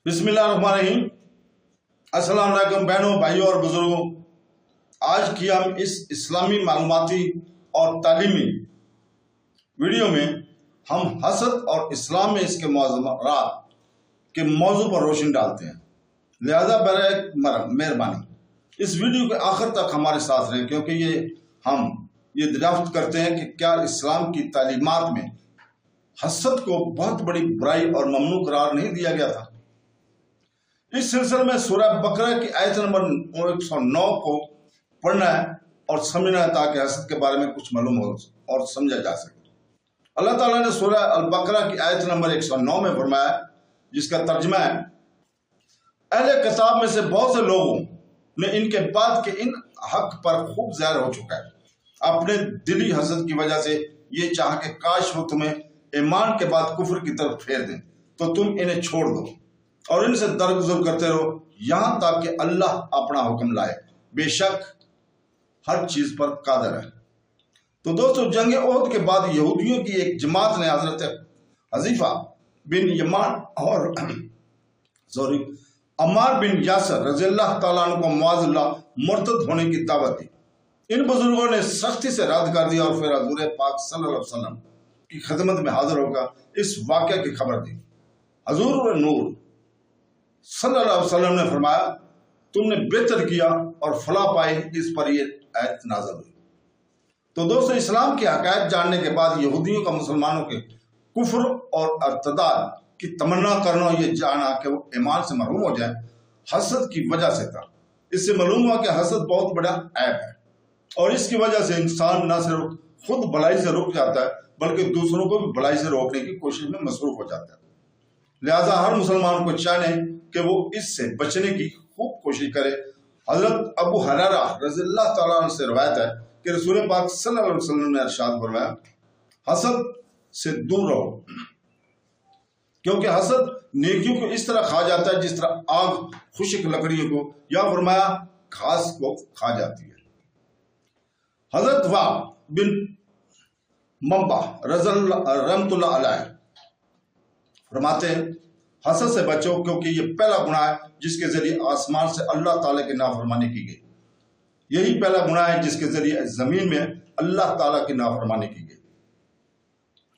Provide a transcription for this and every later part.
بسم اللہ الرحمن الرحیم۔ السلام علیکم بہنوں، بھائیوں اور بزرگوں۔ آج کی ہم اس اسلامی معلوماتی اور تعلیمی ویڈیو میں ہم حسد اور اسلام میں اس کے موضوعات کے موضوع پر روشنی ڈالتے ہیں، لہذا برائے مہربانی اس ویڈیو کے آخر تک ہمارے ساتھ رہیں، کیونکہ ہم یہ دریافت کرتے ہیں کہ کیا اسلام کی تعلیمات میں حسد کو بہت بڑی برائی اور ممنوع قرار نہیں دیا گیا تھا۔ اس سلسلے میں سورہ بقرہ کی آیت نمبر 109 کو پڑھنا ہے اور سمجھنا ہے تاکہ حسد کے بارے میں کچھ معلوم ہو اور سمجھا جا سکے۔ اللہ تعالیٰ نے سورہ البقرہ کی آیت نمبر 109 میں فرمایا، جس کا ترجمہ ہے، اہل کتاب میں سے بہت سے لوگوں نے ان کے بعد کے ان حق پر خوب ظاہر ہو چکا ہے، اپنے دلی حسد کی وجہ سے یہ چاہا کہ کاش وہ تمہیں ایمان کے بعد کفر کی طرف پھیر دیں تو تم انہیں چھوڑ دو اور ان سے درگزر کرتے رہو یہاں تک کہ اللہ اپنا حکم لائے، بے شک ہر چیز پر قادر ہے۔ تو دوستو، جنگ احد کے بعد یہودیوں کی ایک جماعت نے حضرت حذیفہ بن یمان اور عمار بن یاسر رضی اللہ تعالیٰ عنہ کو معاذ اللہ مرتد ہونے کی دعوت دی۔ ان بزرگوں نے سختی سے رد کر دیا اور پھر حضور پاک صلی اللہ علیہ وسلم کی خدمت میں حاضر ہو کر اس واقعہ کی خبر دی۔ حضور نور صلی اللہ علیہ وسلم نے فرمایا، تم نے بہتر کیا اور فلاح پائی، اس پر یہ آیت نازل ہوئی۔ تو دوستو، اسلام کے حقائق جاننے کے بعد یہودیوں کا مسلمانوں کے کفر اور ارتداد کی تمنا کرنا، یہ جانا کہ وہ ایمان سے محروم ہو جائیں، حسد کی وجہ سے تھا۔ اس سے معلوم ہوا کہ حسد بہت بڑا عیب ہے اور اس کی وجہ سے انسان نہ صرف خود بھلائی سے رک جاتا ہے بلکہ دوسروں کو بھی بھلائی سے روکنے کی کوشش میں مصروف ہو جاتا ہے۔ لہذا ہر مسلمان کو چاہیے کہ وہ اس سے بچنے کی خوب کوشش کرے۔ حضرت ابو ہریرہ رضی اللہ تعالیٰ عنہ سے روایت ہے کہ رسول پاک صلی اللہ علیہ وسلم نے ارشاد فرمایا، حسد سے دور رہو، کیونکہ حسد نیکیوں کو اس طرح کھا جاتا ہے جس طرح آگ خشک لکڑیوں کو یا فرمایا گھاس کو کھا جاتی ہے۔ حضرت وہب بن منبع رحمۃ اللہ علیہ فرماتے ہیں، حسد سے بچو، کیونکہ یہ پہلا گناہ ہے جس کے ذریعے آسمان سے اللہ تعالیٰ کی نافرمانی کی گئی، یہی پہلا گناہ ہے جس کے ذریعے زمین میں اللہ تعالیٰ کی نافرمانی کی گئی۔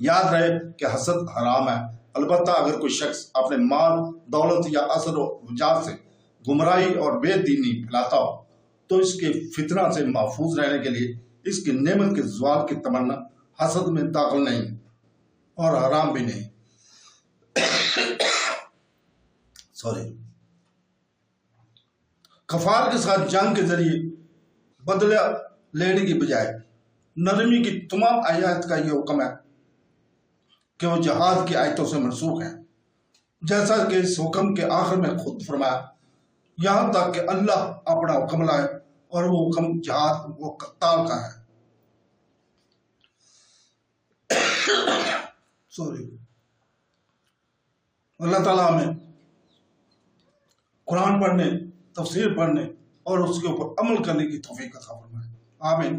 یاد رہے کہ حسد حرام ہے، البتہ اگر کوئی شخص اپنے مال، دولت یا اثر و رجحان سے گمراہی اور بے دینی پھیلاتا ہو تو اس کے فتنہ سے محفوظ رہنے کے لیے اس کی نعمت کے زوال کی تمنا حسد میں داخل نہیں اور حرام بھی نہیں۔ کفار کے ساتھ جنگ کے ذریعے بدلہ لینے کی بجائے نرمی کی تمام آیات کا یہ حکم ہے کہ وہ جہاد کی آیتوں سے منسوخ ہیں، جیسا کہ اس حکم کے آخر میں خود فرمایا، یہاں تک کہ اللہ اپنا حکم لائے، اور وہ حکم جہاد وہ قتال کا ہے۔ اللہ تعالیٰ ہمیں قرآن پڑھنے، تفسیر پڑھنے اور اس کے اوپر عمل کرنے کی توفیق عطا فرمائے۔ آمین۔